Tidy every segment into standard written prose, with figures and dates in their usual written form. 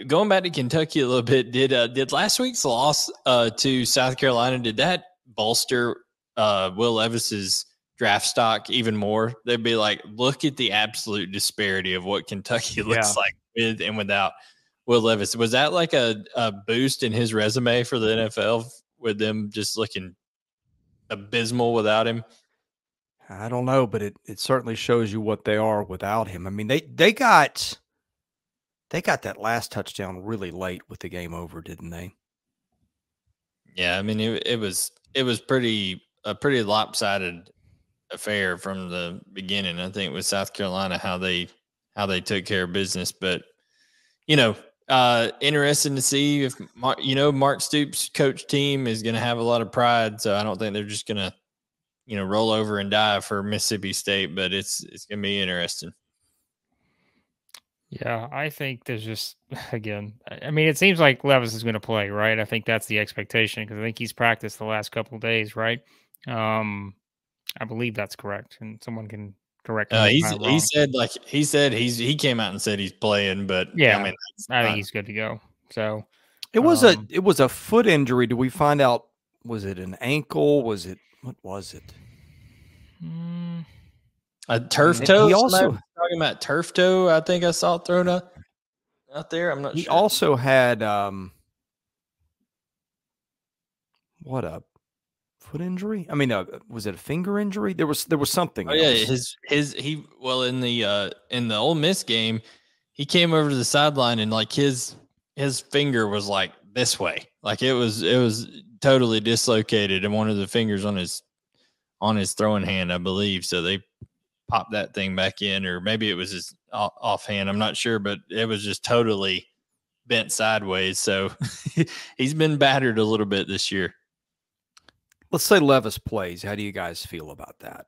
Going back to Kentucky a little bit, did last week's loss to South Carolina, did that bolster Will Levis's draft stock even more? They'd be like, look at the absolute disparity of what Kentucky looks like with and without Will Levis. Was that like a boost in his resume for the NFL with them just looking abysmal without him? I don't know, but it certainly shows you what they are without him. I mean, they got that last touchdown really late with the game over, didn't they? Yeah, I mean it was a pretty lopsided affair from the beginning. I think with South Carolina how they took care of business, but interesting to see if Mark Stoops' coach team is going to have a lot of pride. So I don't think they're just going to roll over and die for Mississippi State, but it's going to be interesting. Yeah, I think there's just, again, I mean, it seems like Levis is going to play, right? I think that's the expectation because I think he's practiced the last couple of days, right? I believe that's correct, and someone can correct me. He said he came out and said he's playing, but yeah, I think he's good to go. So it was a foot injury. Did we find out? Was it an ankle? What was it? A turf toe. He also talking about turf toe. I think I saw it thrown out there. I'm not sure. He also had what, a foot injury? I mean, was it a finger injury? There was something. Oh else. Yeah, in the Ole Miss game, he came over to the sideline and like his finger was like this way, like it was totally dislocated, and one of the fingers on his throwing hand, I believe. So they popped that thing back in, or maybe it was his offhand. I'm not sure, but it was just totally bent sideways. So he's been battered a little bit this year. Let's say Levis plays. How do you guys feel about that?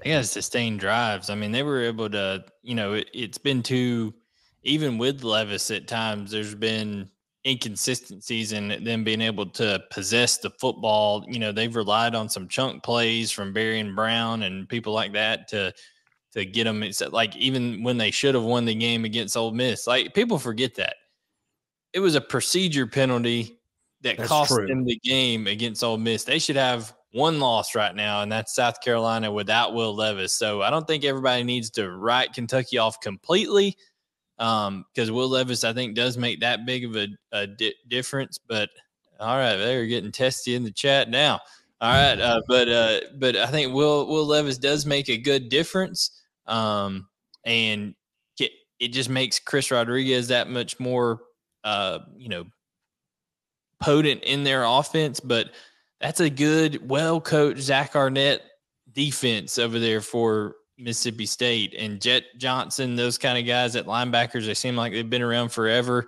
They got to sustain drives. I mean, they were able to, it's been even with Levis at times, there's been inconsistencies in them being able to possess the football. They've relied on some chunk plays from Barry and Brown and people like that to get them. It's like even when they should have won the game against Ole Miss, like people forget that it was a procedure penalty that cost them the game against Ole Miss. They should have one loss right now, and that's South Carolina without Will Levis. So I don't think everybody needs to write Kentucky off completely. Because Will Levis, I think, does make that big of a difference. But all right, they're getting testy in the chat now. All right, but I think Will Levis does make a good difference, and it just makes Chris Rodriguez that much more, potent in their offense. But that's a good, well-coached Zach Arnett defense over there for Mississippi State, and Jet Johnson, those kind of guys at linebackers, they seem like they've been around forever.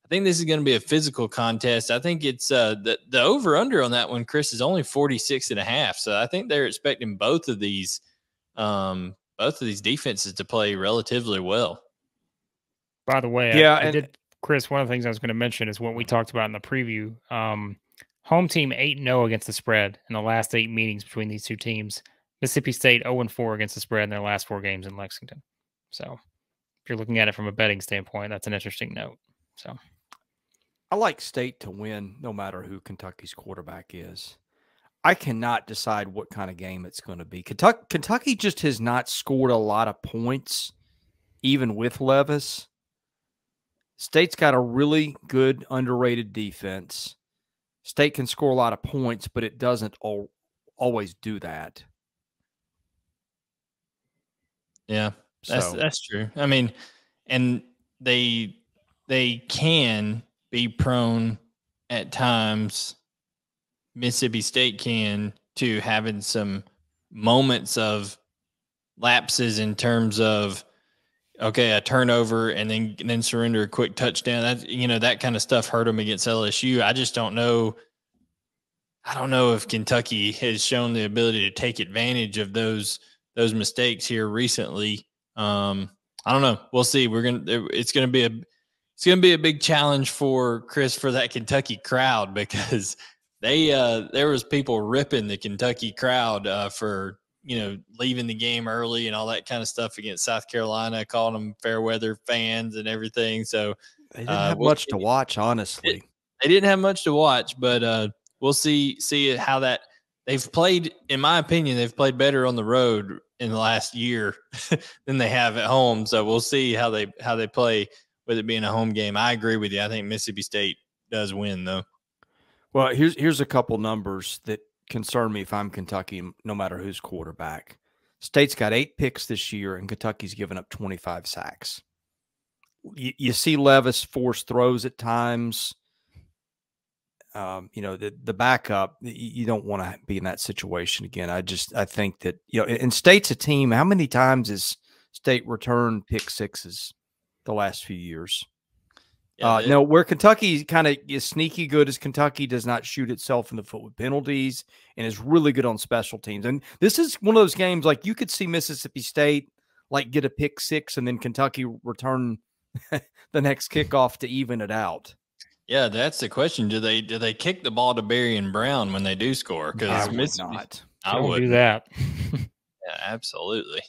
I think this is going to be a physical contest. I think it's the over under on that one, Chris, is only 46.5. So I think they're expecting both of these defenses to play relatively well. By the way, Chris, one of the things I was going to mention is what we talked about in the preview. Home team 8-0 against the spread in the last 8 meetings between these two teams. Mississippi State 0-4 against the spread in their last 4 games in Lexington. So if you're looking at it from a betting standpoint, that's an interesting note. So I like State to win no matter who Kentucky's quarterback is. I cannot decide what kind of game it's going to be. Kentucky just has not scored a lot of points, even with Levis. State's got a really good, underrated defense. State can score a lot of points, but it doesn't always do that. Yeah, that's true. I mean, and they can be prone at times, Mississippi State can, to having some moments of lapses in terms of, okay, a turnover and then surrender a quick touchdown. That kind of stuff hurt them against LSU. I just don't know. I don't know if Kentucky has shown the ability to take advantage of those mistakes here recently. I don't know. We'll see. It's gonna be a big challenge for Chris, for that Kentucky crowd, because there was people ripping the Kentucky crowd for leaving the game early and all that kind of stuff against South Carolina, calling them fair weather fans and everything. So they didn't have much to watch, honestly. They didn't have much to watch, but we'll see how that they've played. In my opinion, they've played better on the road in the last year than they have at home. So we'll see how they play with it being a home game. I agree with you. I think Mississippi State does win, though. Well, here's a couple numbers that concern me if I'm Kentucky, no matter who's quarterback. State's got 8 picks this year, and Kentucky's given up 25 sacks. You see Levis force throws at times. The backup, you don't want to be in that situation again. I think that, and State's a team. How many times has State returned pick sixes the last few years? Yeah, where Kentucky kind of is sneaky good as Kentucky does not shoot itself in the foot with penalties and is really good on special teams. And this is one of those games, like, you could see Mississippi State get a pick six and then Kentucky return the next kickoff to even it out. Yeah, that's the question. Do they kick the ball to Berrien Brown when they do score? Because I would not. I would do that. Yeah, absolutely.